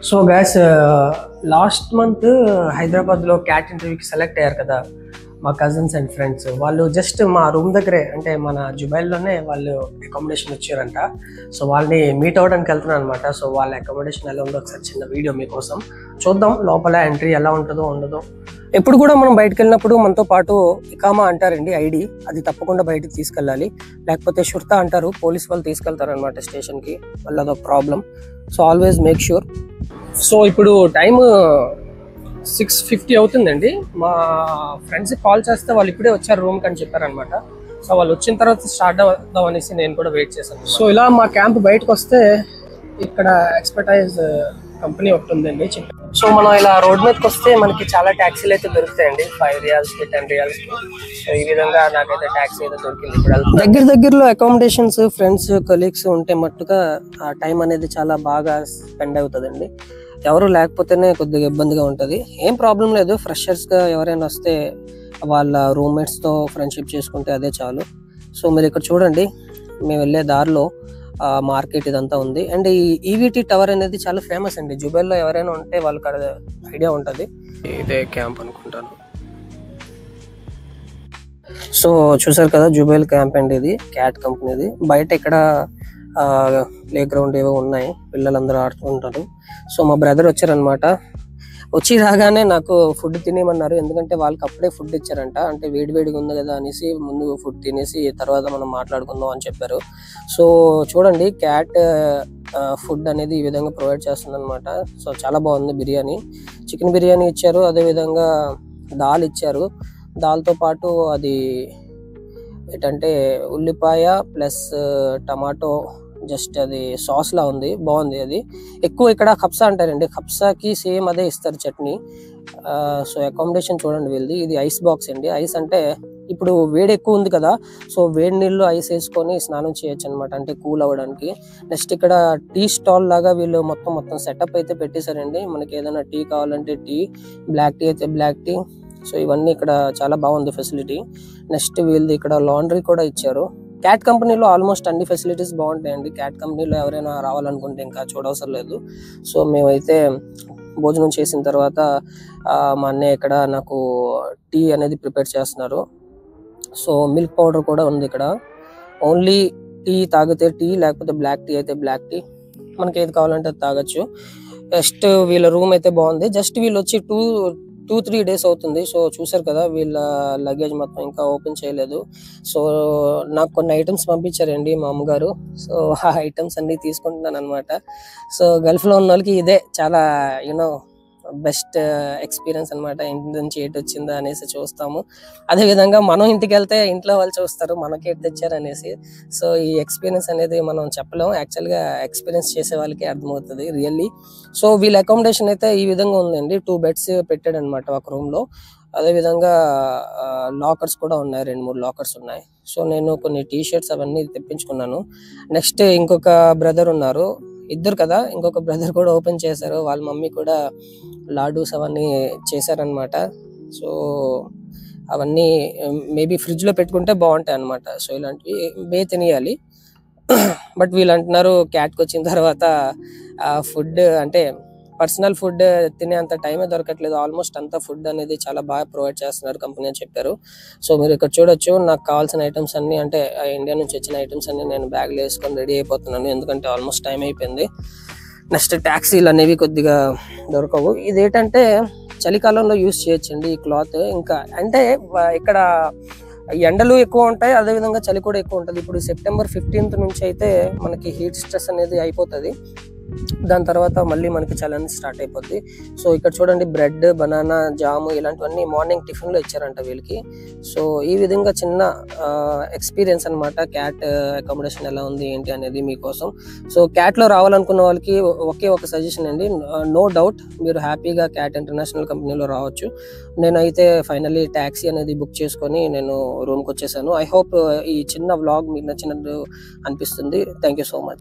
So guys last month హైదరాబాద్లో cat ఇంటర్వ్యూకి select అయ్యారు కదా మా కజిన్స్ అండ్ ఫ్రెండ్స్. వాళ్ళు జస్ట్ మా రూమ్ దగ్గరే, అంటే మన జుబైల్లోనే వాళ్ళు అకామిడేషన్ ఇచ్చారంట. సో వాళ్ళని మీట్ అవ్వడానికి వెళ్తున్నాను అనమాట. సో వాళ్ళ అకామిడేషన్ ఎలా ఉందో ఒకసారి చిన్న వీడియో మీకోసం చూద్దాం. లోపల ఎంట్రీ ఎలా ఉంటుందో ఉండదో. ఎప్పుడు కూడా మనం బయటకు వెళ్ళినప్పుడు మనతో పాటు ఇకామా అంటారండి, ఐడి, అది తప్పకుండా బయటకు తీసుకెళ్ళాలి. లేకపోతే షుర్తా అంటారు, పోలీస్ వాళ్ళు తీసుకెళ్తారు అనమాట స్టేషన్కి. మళ్ళీ అదొక problem. So always make sure. So ఇప్పుడు టైమ్ 6:50 అవుతుందండి. మా ఫ్రెండ్స్కి కాల్ చేస్తే వాళ్ళు ఇప్పుడే వచ్చారు రూమ్కి అని చెప్పారనమాట. సో వాళ్ళు వచ్చిన తర్వాత స్టార్ట్ అవుదాం అనేసి నేను కూడా వెయిట్ చేశాను. సో ఇలా మా క్యాంప్ బయటకు వస్తే ఇక్కడ ఎక్స్పర్టైజ్ కంపెనీ ఒకటి ఉందండి. సో మనం ఇలా రోడ్ మీదకి వస్తే మనకి చాలా ట్యాక్సీలు అయితే దొరుకుతాయండి, 5 రియాల్స్కి 10 రియాల్స్కి. సో ఈ విధంగా నాకైతే ట్యాక్సీ అయితే దొరికింది. ఇప్పుడు దగ్గరలో అకామిడేషన్స్, ఫ్రెండ్స్, కొలీగ్స్ ఉంటే మట్టుగా ఆ టైం అనేది చాలా బాగా స్పెండ్ అవుతుందండి. ఎవరు లేకపోతేనే కొద్దిగా ఇబ్బందిగా ఉంటుంది. ఏం ప్రాబ్లం లేదు, ఫ్రెషర్స్గా ఎవరైనా వస్తే వాళ్ళ రూమ్మేట్స్తో ఫ్రెండ్షిప్ చేసుకుంటే అదే చాలు. సో మీరు ఇక్కడ చూడండి, మేము వెళ్ళే దారిలో మార్కెట్ ఇదంతా ఉంది. అండ్ ఈ ఈవీటీ టవర్ అనేది చాలా ఫేమస్ అండి జుబైల్లో. ఎవరైనా ఉంటే వాళ్ళకి ఐడియా ఉంటుంది. ఇదే క్యాంప్ అనుకుంటాను. సో చూసారు కదా, జుబైల్ క్యాంప్ అండి ఇది, క్యాట్ కంపెనీది. బయట ఇక్కడ ప్లే గ్రౌండ్ ఏవో ఉన్నాయి, పిల్లలందరూ ఆడుతుంటారు. సో మా బ్రదర్ వచ్చారనమాట. వచ్చి రాగానే నాకు ఫుడ్ తినేయమన్నారు, ఎందుకంటే వాళ్ళకి అప్పుడే ఫుడ్ ఇచ్చారంట. అంటే వేడివేడిగా ఉంది కదా అనేసి ముందు ఫుడ్ తినేసి తర్వాత మనం మాట్లాడుకుందాం అని చెప్పారు. సో చూడండి, క్యాట్ ఫుడ్ అనేది ఈ విధంగా ప్రొవైడ్ చేస్తుంది అనమాట. సో చాలా బాగుంది. బిర్యానీ, చికెన్ బిర్యానీ ఇచ్చారు, అదేవిధంగా దాల్ ఇచ్చారు. దాల్తో పాటు అది ఏంటంటే ఉల్లిపాయ ప్లస్ టమాటో, జస్ట్ అది సాస్ లా ఉంది, బాగుంది. అది ఎక్కువ ఇక్కడ కప్సా అంటారండి, కప్సాకి సేమ్ అదే ఇస్తారు చట్నీ. సో అకామిడేషన్ చూడండి వీళ్ళది. ఇది ఐస్ బాక్స్ అండి. ఐస్ అంటే ఇప్పుడు వేడి ఎక్కువ ఉంది కదా, సో వేడి నీళ్ళు ఐస్ వేసుకొని స్నానం చేయొచ్చు అనమాట, అంటే కూల్ అవ్వడానికి. నెక్స్ట్ ఇక్కడ టీ స్టాల్ లాగా వీళ్ళు మొత్తం సెటప్ అయితే పెట్టేశారండి. మనకి ఏదైనా టీ కావాలంటే టీ, బ్లాక్ టీ అయితే బ్లాక్ టీ. సో ఇవన్నీ ఇక్కడ చాలా బాగుంది ఫెసిలిటీ. నెక్స్ట్ వీళ్ళది ఇక్కడ లాండ్రీ కూడా ఇచ్చారు. క్యాట్ కంపెనీలో ఆల్మోస్ట్ అన్ని ఫెసిలిటీస్ బాగుంటాయండి. క్యాట్ కంపెనీలో ఎవరైనా రావాలనుకుంటే ఇంకా చూడవసరం లేదు. సో మేమైతే భోజనం చేసిన తర్వాత మా అన్నయ్య ఇక్కడ నాకు టీ అనేది ప్రిపేర్ చేస్తున్నారు. సో మిల్క్ పౌడర్ కూడా ఉంది ఇక్కడ. ఓన్లీ టీ తాగితే టీ, లేకపోతే బ్లాక్ టీ అయితే బ్లాక్ టీ, మనకి ఏది కావాలంటే అది తాగొచ్చు. నెక్స్ట్ వీళ్ళ రూమ్ అయితే బాగుంది. జస్ట్ వీళ్ళు వచ్చి 2-3 డేస్ అవుతుంది. సో చూసారు కదా, వీళ్ళ లగేజ్ మొత్తం ఇంకా ఓపెన్ చేయలేదు. సో నాకు కొన్ని ఐటమ్స్ పంపించారండి మా అమ్మగారు. సో ఆ ఐటమ్స్ అన్ని తీసుకుంటున్నాను అనమాట. సో గల్ఫ్లో ఉన్న వాళ్ళకి ఇదే చాలా బెస్ట్ ఎక్స్పీరియన్స్ అనమాట. ఇంటి నుంచి ఏటి వచ్చిందా అనేసి చూస్తాము, అదేవిధంగా మనం ఇంటికి వెళ్తే ఇంట్లో వాళ్ళు చూస్తారు మనకి ఏటి తెచ్చారు అనేసి. సో ఈ ఎక్స్పీరియన్స్ అనేది మనం చెప్పలేము, యాక్చువల్గా ఎక్స్పీరియన్స్ చేసే వాళ్ళకి అర్థమవుతుంది రియల్లీ. సో వీళ్ళ అకామిడేషన్ అయితే ఈ విధంగా ఉందండి. 2 బెడ్స్ పెట్టాడు అనమాట ఒక రూమ్లో. అదేవిధంగా లాకర్స్ కూడా ఉన్నాయి, 2-3 లాకర్స్ ఉన్నాయి. సో నేను కొన్ని టీ షర్ట్స్ అవన్నీ తెప్పించుకున్నాను. నెక్స్ట్ ఇంకొక బ్రదర్ ఉన్నారు, ఇద్దరు కదా, ఇంకొక బ్రదర్ కూడా ఓపెన్ చేశారు. వాళ్ళ మమ్మీ కూడా లాడూస్ అవన్నీ చేశారనమాట. సో అవన్నీ మేబీ ఫ్రిడ్జ్లో పెట్టుకుంటే బాగుంటాయి అనమాట. సో ఇలాంటివి తినేయాలి. బట్ వీళ్ళు అంటున్నారు క్యాట్కి వచ్చిన తర్వాత ఫుడ్ అంటే పర్సనల్ ఫుడ్ తినేంత టైమే దొరకట్లేదు. ఆల్మోస్ట్ అంతా ఫుడ్ అనేది చాలా బాగా ప్రొవైడ్ చేస్తున్నారు కంపెనీ అని చెప్పారు. సో మీరు ఇక్కడ చూడొచ్చు, నాకు కావాల్సిన ఐటమ్స్ అన్ని, అంటే ఇండియా నుంచి వచ్చిన ఐటమ్స్ అన్ని నేను బ్యాగ్లో వేసుకొని రెడీ అయిపోతున్నాను, ఎందుకంటే ఆల్మోస్ట్ టైం అయిపోయింది. నెక్స్ట్ ట్యాక్సీలు అనేవి కొద్దిగా దొరకవు. ఇదేంటంటే చలికాలంలో యూస్ చేయొచ్చండి ఈ క్లాత్. ఇంకా అంటే ఇక్కడ ఎండలు ఎక్కువ ఉంటాయి, అదేవిధంగా చలి కూడా ఎక్కువ ఉంటుంది. ఇప్పుడు September 15th నుంచి అయితే మనకి హీట్ స్ట్రెస్ అనేది అయిపోతుంది. దాని తర్వాత మళ్ళీ మనకి చలని స్టార్ట్ అయిపోద్ది. సో ఇక్కడ చూడండి, బ్రెడ్, బనానా, జాము ఇలాంటివన్నీ మార్నింగ్ టిఫిన్లో ఇచ్చారంట వీళ్ళకి. సో ఈ విధంగా చిన్న ఎక్స్పీరియన్స్ అనమాట, క్యాట్ అకామిడేషన్ ఎలా ఉంది ఏంటి అనేది మీకోసం. సో క్యాట్లో రావాలనుకున్న వాళ్ళకి ఒకే ఒక సజెషన్ అండి, నో డౌట్ మీరు హ్యాపీగా క్యాట్ ఇంటర్నేషనల్ కంపెనీలో రావచ్చు. నేనైతే ఫైనల్లీ ట్యాక్సీ అనేది బుక్ చేసుకొని నేను రూమ్కి వచ్చేసాను. ఐ హోప్ ఈ చిన్న వ్లాగ్ మీకు నచ్చినట్టు అనిపిస్తుంది. Thank you so much.